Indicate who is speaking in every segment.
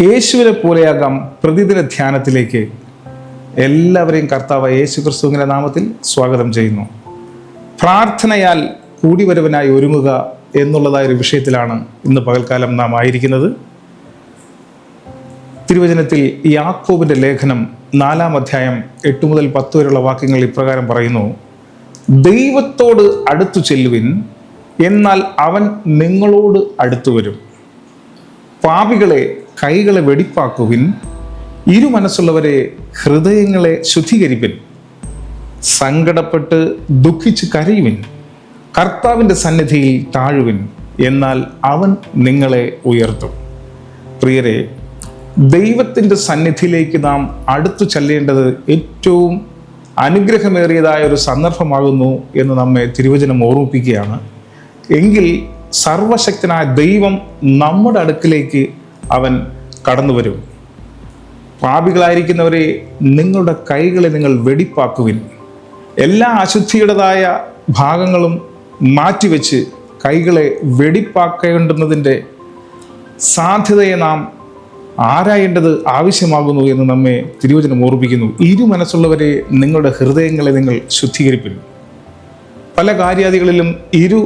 Speaker 1: യേശുവിനെ പോലെയാകാം പ്രതിദിന ധ്യാനത്തിലേക്ക് എല്ലാവരെയും കർത്താവായ യേശു ക്രിസ്തുവിന്റെ നാമത്തിൽ സ്വാഗതം ചെയ്യുന്നു. പ്രാർത്ഥനയാൽ കൂടിവരവനായി ഒരുങ്ങുക എന്നുള്ളതായ ഒരു വിഷയത്തിലാണ് ഇന്ന് പകൽക്കാലം നാം ആയിരിക്കുന്നത്. തിരുവചനത്തിൽ യാക്കോബിന്റെ ലേഖനം 4-ാം അധ്യായം 8 മുതൽ 10 വരെയുള്ള വാക്യങ്ങൾ ഇപ്രകാരം പറയുന്നു: ദൈവത്തോട് അടുത്തു ചെല്ലുവിൻ, എന്നാൽ അവൻ നിങ്ങളോട് അടുത്തു വരും. പാപികളെ കൈകളെ വെടിപ്പാക്കുവിൻ, ഇരുമനസ്സുള്ളവരെ ഹൃദയങ്ങളെ ശുദ്ധീകരിപ്പിൻ. സങ്കടപ്പെട്ട് ദുഃഖിച്ച് കരയുവിൻ, കർത്താവിൻ്റെ സന്നിധിയിൽ താഴുവിൻ, എന്നാൽ അവൻ നിങ്ങളെ ഉയർത്തും. പ്രിയരെ, ദൈവത്തിൻ്റെ സന്നിധിയിലേക്ക് നാം അടുത്തു ചെല്ലേണ്ടത് ഏറ്റവും അനുഗ്രഹമേറിയതായ ഒരു സന്ദർഭമാകുന്നു എന്ന് നമ്മെ തിരുവചനം ഓർമ്മിപ്പിക്കുകയാണ്. എങ്കിൽ സർവശക്തനായ ദൈവം നമ്മുടെ അടുക്കിലേക്ക് അവൻ കടന്നു വരും. പാപികളായിരിക്കുന്നവരെ, നിങ്ങളുടെ കൈകളെ നിങ്ങൾ വെടിപ്പാക്കുവിൻ. എല്ലാ അശുദ്ധിയുടേതായ ഭാഗങ്ങളും മാറ്റിവെച്ച് കൈകളെ വെടിപ്പാക്കേണ്ടുന്നതിൻ്റെ സാധ്യതയെ നാം ആരായേണ്ടത് ആവശ്യമാകുന്നു എന്ന് നമ്മെ തിരുവചനം ഓർമ്മിപ്പിക്കുന്നു. ഇരുമനസ്സുള്ളവരെ, നിങ്ങളുടെ ഹൃദയങ്ങളെ നിങ്ങൾ ശുദ്ധീകരിപ്പിൻ. പല കാര്യാദികളിലും ഇരു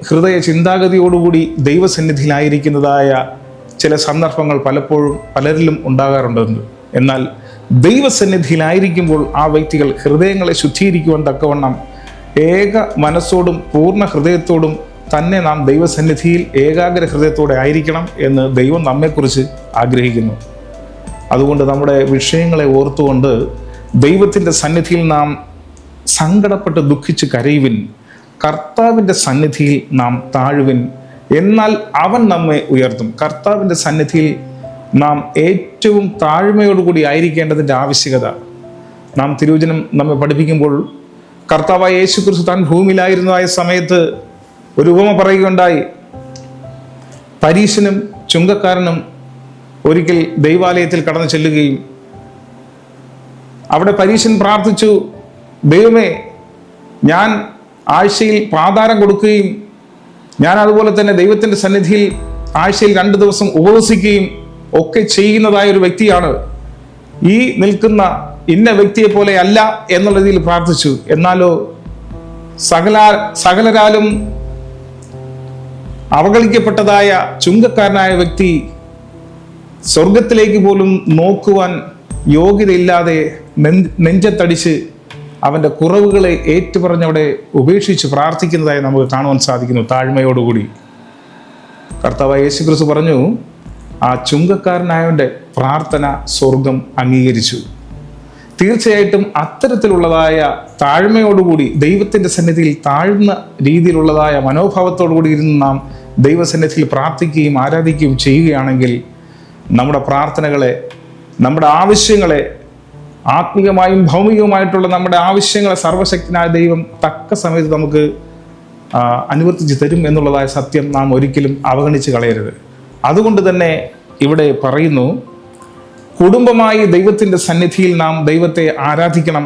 Speaker 1: ഹൃദയ ചിന്താഗതിയോടുകൂടി ദൈവസന്നിധിയിലായിരിക്കുന്നതായ ചില സന്ദർഭങ്ങൾ പലപ്പോഴും പലരിലും ഉണ്ടാകാറുണ്ടെന്ന്. എന്നാൽ ദൈവസന്നിധിയിലായിരിക്കുമ്പോൾ ആ വ്യക്തികൾ ഹൃദയങ്ങളെ ശുദ്ധീകരിക്കുവാൻ തക്കവണ്ണം ഏക മനസ്സോടും പൂർണ്ണ ഹൃദയത്തോടും തന്നെ നാം ദൈവസന്നിധിയിൽ ഏകാഗ്ര ഹൃദയത്തോടെ ആയിരിക്കണം എന്ന് ദൈവം നമ്മെക്കുറിച്ച് ആഗ്രഹിക്കുന്നു. അതുകൊണ്ട് നമ്മുടെ വിഷയങ്ങളെ ഓർത്തുകൊണ്ട് ദൈവത്തിൻ്റെ സന്നിധിയിൽ നാം സങ്കടപ്പെട്ട് ദുഃഖിച്ച് കരയുവിൻ, കർത്താവിൻ്റെ സന്നിധിയിൽ നാം താഴുവിൻ, എന്നാൽ അവൻ നമ്മെ ഉയർത്തും. കർത്താവിൻ്റെ സന്നിധിയിൽ നാം ഏറ്റവും താഴ്മയോടുകൂടി ആയിരിക്കേണ്ടതിൻ്റെ ആവശ്യകത നാം തിരുവചനം നമ്മെ പഠിപ്പിക്കുമ്പോൾ, കർത്താവായ യേശു ക്രിസ്തു താൻ ഭൂമിയിലായിരുന്നതായ സമയത്ത് ഒരു ഉപമ പറയുകയുണ്ടായി. പരീശനും ചുങ്കക്കാരനും ഒരിക്കൽ ദൈവാലയത്തിൽ കടന്നു ചെല്ലുകയും അവിടെ പരീശൻ പ്രാർത്ഥിച്ചു, ദൈവമേ, ഞാൻ ആഴ്ചയിൽ പ്രാതാരം കൊടുക്കുകയും ഞാൻ അതുപോലെ തന്നെ ദൈവത്തിൻ്റെ സന്നിധിയിൽ ആഴ്ചയിൽ 2 ദിവസം ഉപവസിക്കുകയും ഒക്കെ ചെയ്യുന്നതായ ഒരു വ്യക്തിയാണ്. ഈ നിൽക്കുന്ന ഇന്ന വ്യക്തിയെ പോലെ അല്ല എന്നുള്ള രീതിയിൽ പ്രാർത്ഥിച്ചു. എന്നാലോ സകലരാലും അവഗണിക്കപ്പെട്ടതായ ചുങ്കക്കാരനായ വ്യക്തി സ്വർഗത്തിലേക്ക് പോലും നോക്കുവാൻ യോഗ്യതയില്ലാതെ നെഞ്ചത്തടിച്ച് അവൻ്റെ കുറവുകളെ ഏറ്റുപറഞ്ഞവിടെ ഉപേക്ഷിച്ച് പ്രാർത്ഥിക്കുന്നതായി നമുക്ക് കാണുവാൻ സാധിക്കുന്നു. താഴ്മയോടുകൂടി കർത്താവായ യേശു ക്രിസ്തു പറഞ്ഞു, ആ ചുങ്കക്കാരനായവൻ്റെ പ്രാർത്ഥന സ്വർഗം അംഗീകരിച്ചു. തീർച്ചയായിട്ടും അത്തരത്തിലുള്ളതായ താഴ്മയോടുകൂടി ദൈവത്തിൻ്റെ സന്നിധിയിൽ താഴ്ന്ന രീതിയിലുള്ളതായ മനോഭാവത്തോടുകൂടി ഇരുന്ന് നാം ദൈവസന്നിധിയിൽ പ്രാർത്ഥിക്കുകയും ആരാധിക്കുകയും ചെയ്യുകയാണെങ്കിൽ നമ്മുടെ പ്രാർത്ഥനകളെ, നമ്മുടെ ആവശ്യങ്ങളെ, ആത്മീയമായും ഭൗമികവുമായിട്ടുള്ള നമ്മുടെ ആവശ്യങ്ങളെ സർവശക്തനായ ദൈവം തക്ക സമയത്ത് നമുക്ക് അനുവർത്തിച്ച് തരും എന്നുള്ളതായ സത്യം നാം ഒരിക്കലും അവഗണിച്ച് കളയരുത്. അതുകൊണ്ട് തന്നെ ഇവിടെ പറയുന്നു, കുടുംബമായി ദൈവത്തിൻ്റെ സന്നിധിയിൽ നാം ദൈവത്തെ ആരാധിക്കണം.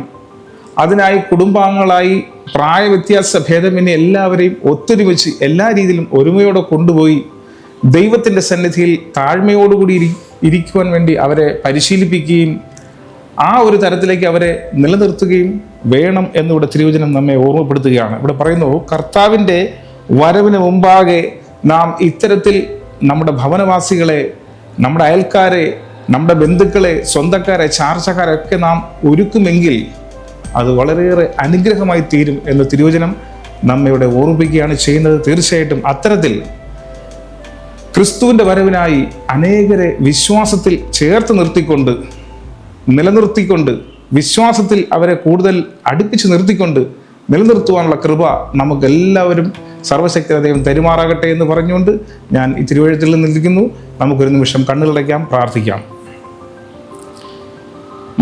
Speaker 1: അതിനായി കുടുംബാംഗങ്ങളായി പ്രായവ്യത്യാസ ഭേദമന്യേ എല്ലാവരെയും ഒത്തൊരുമിച്ച് എല്ലാ രീതിയിലും ഒരുമയോടെ കൊണ്ടുപോയി ദൈവത്തിൻ്റെ സന്നിധിയിൽ താഴ്മയോടുകൂടി ഇരിക്കുവാൻ വേണ്ടി അവരെ പരിശീലിപ്പിക്കുകയും ആ ഒരു തരത്തിലേക്ക് അവരെ നിലനിർത്തുകയും വേണം എന്നിവിടെ തിരുവചനം നമ്മെ ഓർമ്മപ്പെടുത്തുകയാണ്. ഇവിടെ പറയുന്നു, കർത്താവിൻ്റെ വരവിന് മുമ്പാകെ നാം ഇത്തരത്തിൽ നമ്മുടെ ഭവനവാസികളെ, നമ്മുടെ അയൽക്കാരെ, നമ്മുടെ ബന്ധുക്കളെ, സ്വന്തക്കാരെ, ചാർച്ചക്കാരെ ഒക്കെ നാം ഒരുക്കുമെങ്കിൽ അത് വളരെയേറെ അനുഗ്രഹമായി തീരും എന്ന് തിരുവചനം നമ്മയുടെ ഓർമ്മിപ്പിക്കുകയാണ് ചെയ്യുന്നത്. തീർച്ചയായിട്ടും അത്തരത്തിൽ ക്രിസ്തുവിൻ്റെ വരവിനായി അനേകരെ വിശ്വാസത്തിൽ ചേർത്ത് നിർത്തിക്കൊണ്ട്, നിലനിർത്തിക്കൊണ്ട്, വിശ്വാസത്തിൽ അവരെ കൂടുതൽ അടുപ്പിച്ച് നിർത്തിക്കൊണ്ട് നിലനിർത്തുവാനുള്ള കൃപ നമുക്കെല്ലാവരും സർവശക്തനായ ദൈവം തരുമാറാകട്ടെ എന്ന് പറഞ്ഞുകൊണ്ട് ഞാൻ ഈ തിരുവഴുത്തിൽ നിന്നിരിക്കുന്നു. നമുക്കൊരു നിമിഷം കണ്ണുകളടയ്ക്കാം, പ്രാർത്ഥിക്കാം.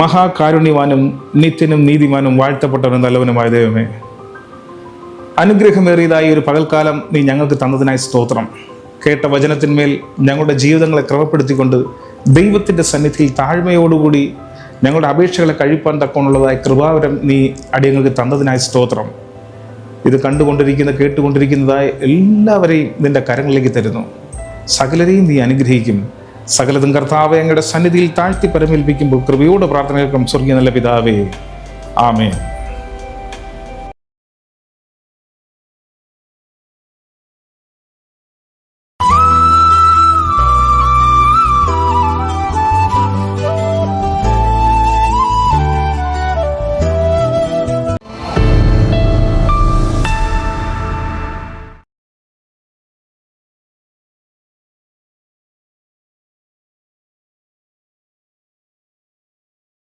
Speaker 1: മഹാകാരുണ്യവാനും നിത്യനും നീതിമാനും വാഴ്ത്തപ്പെട്ടവനും നല്ലവനുമായ ദൈവമേ, അനുഗ്രഹമേറിയതായി ഒരു പകൽക്കാലം നീ ഞങ്ങൾക്ക് തന്നതിനായി സ്തോത്രം. കേട്ട വചനത്തിന്മേൽ ഞങ്ങളുടെ ജീവിതങ്ങളെ ക്രമപ്പെടുത്തിക്കൊണ്ട് ദൈവത്തിൻ്റെ സന്നിധിയിൽ താഴ്മയോടുകൂടി ഞങ്ങളുടെ അപേക്ഷകളെ കഴിപ്പാൻ തക്കമുള്ളതായ കൃപാവരം നീ അടിയങ്ങൾക്ക് തന്നതിനായി സ്തോത്രം. ഇത് കേട്ടുകൊണ്ടിരിക്കുന്നതായ എല്ലാവരെയും നിന്റെ കരങ്ങളിലേക്ക് തരുന്നു. സകലരെയും നീ അനുഗ്രഹിക്കും. സകലതും കർത്താവെ അങ്ങയുടെ സന്നിധിയിൽ താഴ്ത്തി പരമേൽപ്പിക്കുമ്പോൾ കൃപയോട് പ്രാർത്ഥന കേൾക്കും സ്വർഗീയ നല്ല പിതാവേ. ആമേൻ.